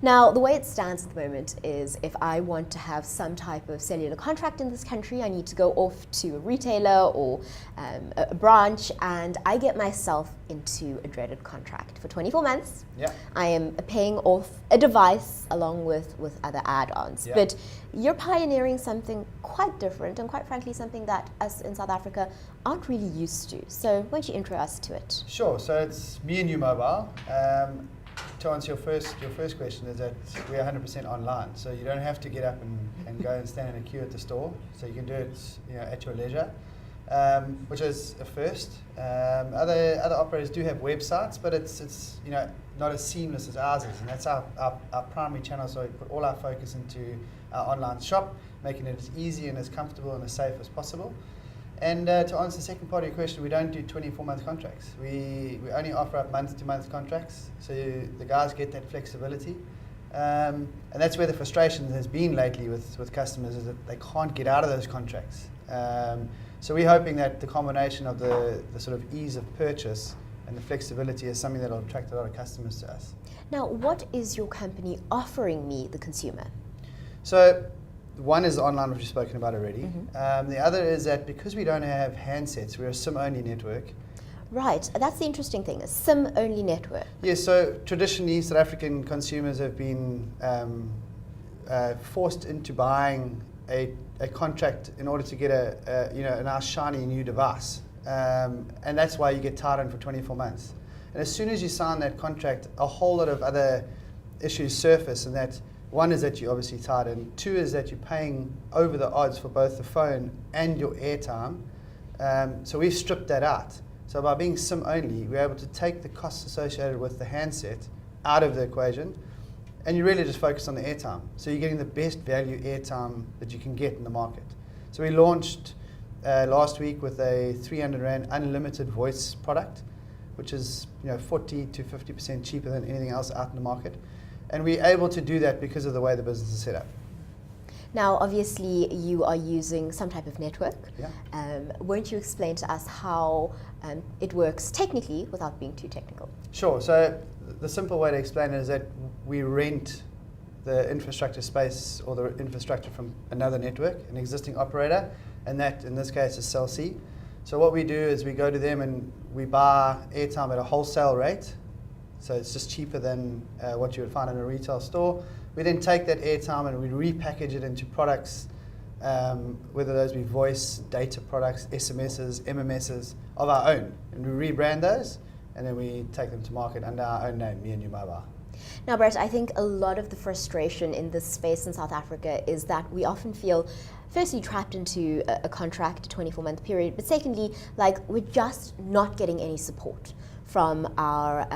Now, the way it stands at the moment is if I want to have some type of cellular contract in this country, I need to go off to a retailer or a branch, and I get myself into a dreaded contract for 24 months. Yeah. I am paying off a device along with other add-ons. Yeah. But you're pioneering something quite different, and quite frankly something that us in South Africa aren't really used to. So why don't you intro us to it? Sure. So it's me&you mobile. To answer your first question is that we're 100% online. So you don't have to get up and go and stand in a queue at the store. So you can do it, at your leisure, which is a first. Other operators do have websites, but it's not as seamless as ours is, and that's our primary channel. So we put all our focus into our online shop, making it as easy and as comfortable and as safe as possible. And to answer the second part of your question, we don't do 24-month contracts. We only offer up month-to-month contracts, so the guys get that flexibility. And that's where the frustration has been lately with customers, is that they can't get out of those contracts. So we're hoping that the combination of the sort of ease of purchase and the flexibility is something that will attract a lot of customers to us. Now, what is your company offering me, the consumer? So one is online, which we've spoken about already. The other is that because we don't have handsets, we're a SIM-only network. Right, that's the interesting thing, a SIM-only network. Yes, so traditionally South African consumers have been forced into buying a contract in order to get a nice shiny new device. And that's why you get tied in for 24 months. And as soon as you sign that contract, a whole lot of other issues surface, and that one is that you're obviously tied in. Two is that you're paying over the odds for both the phone and your airtime. So we've stripped that out. So by being SIM only, we're able to take the costs associated with the handset out of the equation, and you really just focus on the airtime. So you're getting the best value airtime that you can get in the market. So we launched last week with a 300 Rand unlimited voice product, which is 40 to 50% cheaper than anything else out in the market. And we're able to do that because of the way the business is set up. Now, obviously, you are using some type of network. Yeah. Won't you explain to us how it works technically without being too technical? Sure. So the simple way to explain it is that we rent the infrastructure space or the infrastructure from another network, an existing operator, and that in this case is Cell C. So what we do is we go to them and we buy airtime at a wholesale rate. So it's just cheaper than what you would find in a retail store. We then take that airtime and we repackage it into products, whether those be voice, data products, SMSs, MMSs of our own. And we rebrand those, and then we take them to market under our own name, me&you mobile. Now, Brett, I think a lot of the frustration in this space in South Africa is that we often feel, firstly, trapped into a contract, a 24-month period, but secondly, like we're just not getting any support from our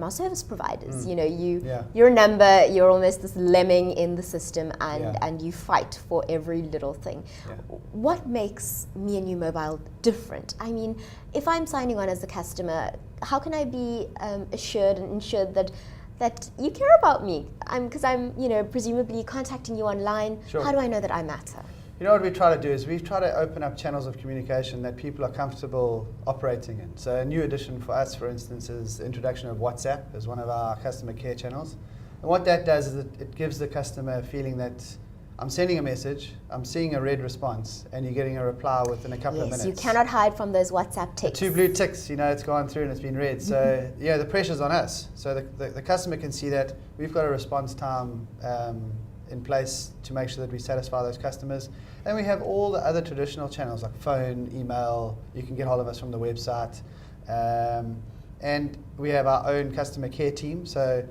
service providers. You're a number, you're almost this lemming in the system, and you fight for every little thing. Yeah. What makes me&you mobile different? I mean, if I'm signing on as a customer, how can I be assured and ensured that you care about me? Because I'm presumably contacting you online. Sure. How do I know that I matter? What we try to do is we try to open up channels of communication that people are comfortable operating in. So a new addition for us, for instance, is the introduction of WhatsApp as one of our customer care channels. And what that does is it gives the customer a feeling that I'm sending a message, I'm seeing a red response, and you're getting a reply within a couple of minutes. Yes, you cannot hide from those WhatsApp texts. The 2 blue ticks, it's gone through and it's been read. So the pressure's on us. So the customer can see that we've got a response time in place to make sure that we satisfy those customers. And we have all the other traditional channels like phone, email. You can get hold of us from the website. And we have our own customer care team. So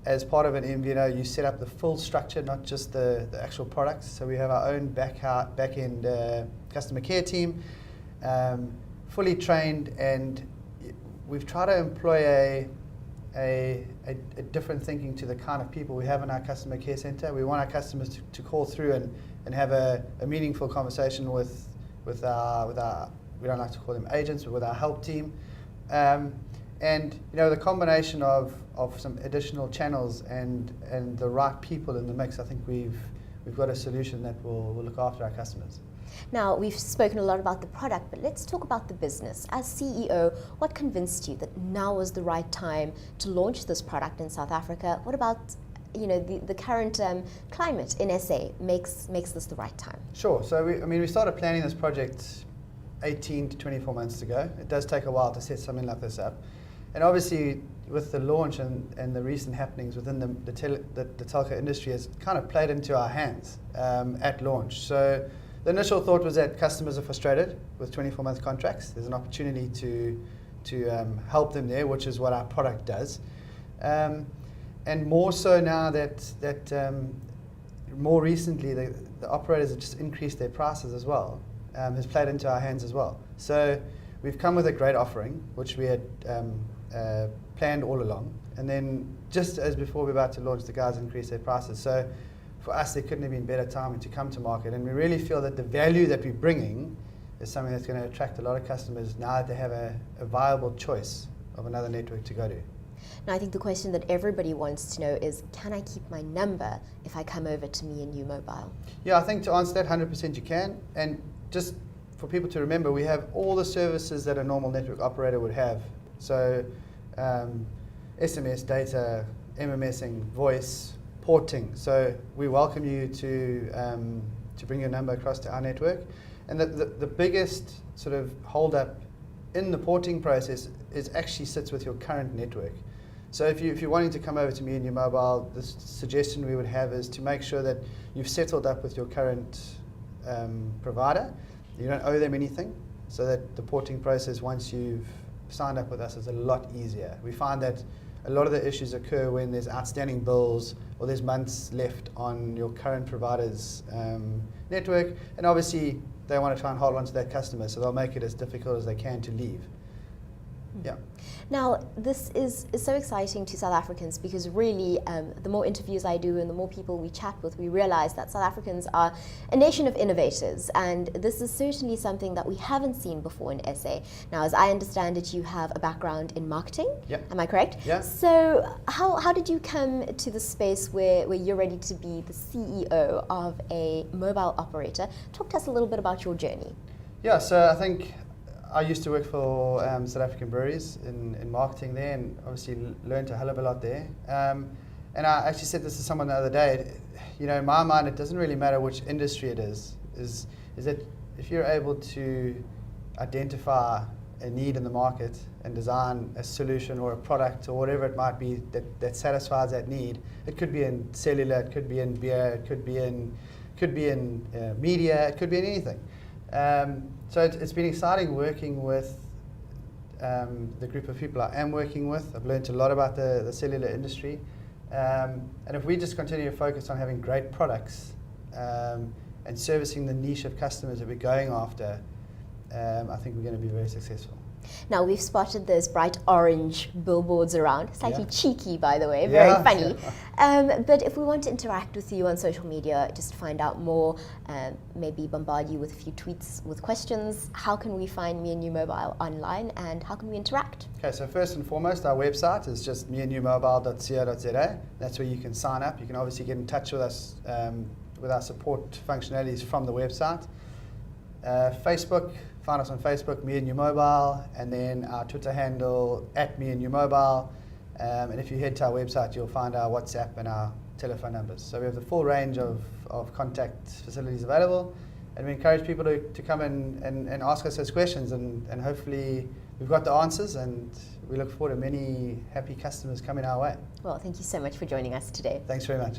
as part of an MVNO, you set up the full structure, not just the actual products. So we have our own back-end customer care team, fully trained, and we've tried to employ a different thinking to the kind of people we have in our customer care center. We want our customers to call through and have a meaningful conversation with our, we don't like to call them agents, but with our help team. And the combination of some additional channels and the right people in the mix, I think we've got a solution that will look after our customers. Now, we've spoken a lot about the product, but let's talk about the business. As CEO, what convinced you that now was the right time to launch this product in South Africa? What about the current climate in SA makes this the right time? Sure. So we started planning this project 18 to 24 months ago. It does take a while to set something like this up. And obviously, with the launch and the recent happenings within the telco industry, has kind of played into our hands at launch. So the initial thought was that customers are frustrated with 24-month contracts. There's an opportunity to help them there, which is what our product does. And more so now that more recently the operators have just increased their prices as well, has played into our hands as well. So we've come with a great offering, which we had planned all along. And then just as before we're about to launch, the guys increased their prices. So for us, there couldn't have been better timing to come to market. And we really feel that the value that we're bringing is something that's going to attract a lot of customers now that they have a viable choice of another network to go to. Now, I think the question that everybody wants to know is, can I keep my number if I come over to me&you Mobile? Yeah, I think to answer that, 100% you can. And just for people to remember, we have all the services that a normal network operator would have. So SMS, data, MMSing, voice, porting. So we welcome you to bring your number across to our network. And the biggest sort of hold up in the porting process is actually sits with your current network. So if you're wanting to come over to me&you Mobile, the suggestion we would have is to make sure that you've settled up with your current provider. You don't owe them anything, so that the porting process, once you've signed up with us, is a lot easier. We find that a lot of the issues occur when there's outstanding bills or there's months left on your current provider's network, and obviously they want to try and hold on to that customer, so they'll make it as difficult as they can to leave. Yeah. Now, this is so exciting to South Africans because really, the more interviews I do and the more people we chat with, we realize that South Africans are a nation of innovators, and this is certainly something that we haven't seen before in SA. Now, as I understand it, you have a background in marketing. Yep. Am I correct? Yeah. So how did you come to the space where you're ready to be the CEO of a mobile operator? Talk to us a little bit about your journey. Yeah, so I think I used to work for South African breweries in marketing there, and obviously learned a hell of a lot there. And I actually said this to someone the other day. In my mind, it doesn't really matter which industry it is that if you're able to identify a need in the market and design a solution or a product or whatever it might be that satisfies that need. It could be in cellular, it could be in beer, it could be in media, it could be in anything. So it's been exciting working with the group of people I am working with. I've learned a lot about the cellular industry. And if we just continue to focus on having great products and servicing the niche of customers that we're going after, I think we're going to be very successful. Now, we've spotted those bright orange billboards around, slightly cheeky, by the way, Yeah, very funny. Yeah. But if we want to interact with you on social media, just to find out more, maybe bombard you with a few tweets with questions, how can we find me&you Mobile online, and how can we interact? Okay, so first and foremost, our website is just meyouMobile.co.za. That's where you can sign up. You can obviously get in touch with us with our support functionalities from the website. Facebook, find us on Facebook, me&you Mobile, and then our Twitter handle @me&you Mobile. And if you head to our website, you'll find our WhatsApp and our telephone numbers. So we have the full range of contact facilities available, and we encourage people to come in and ask us those questions, and hopefully we've got the answers, and we look forward to many happy customers coming our way. Well, thank you so much for joining us today. Thanks very much.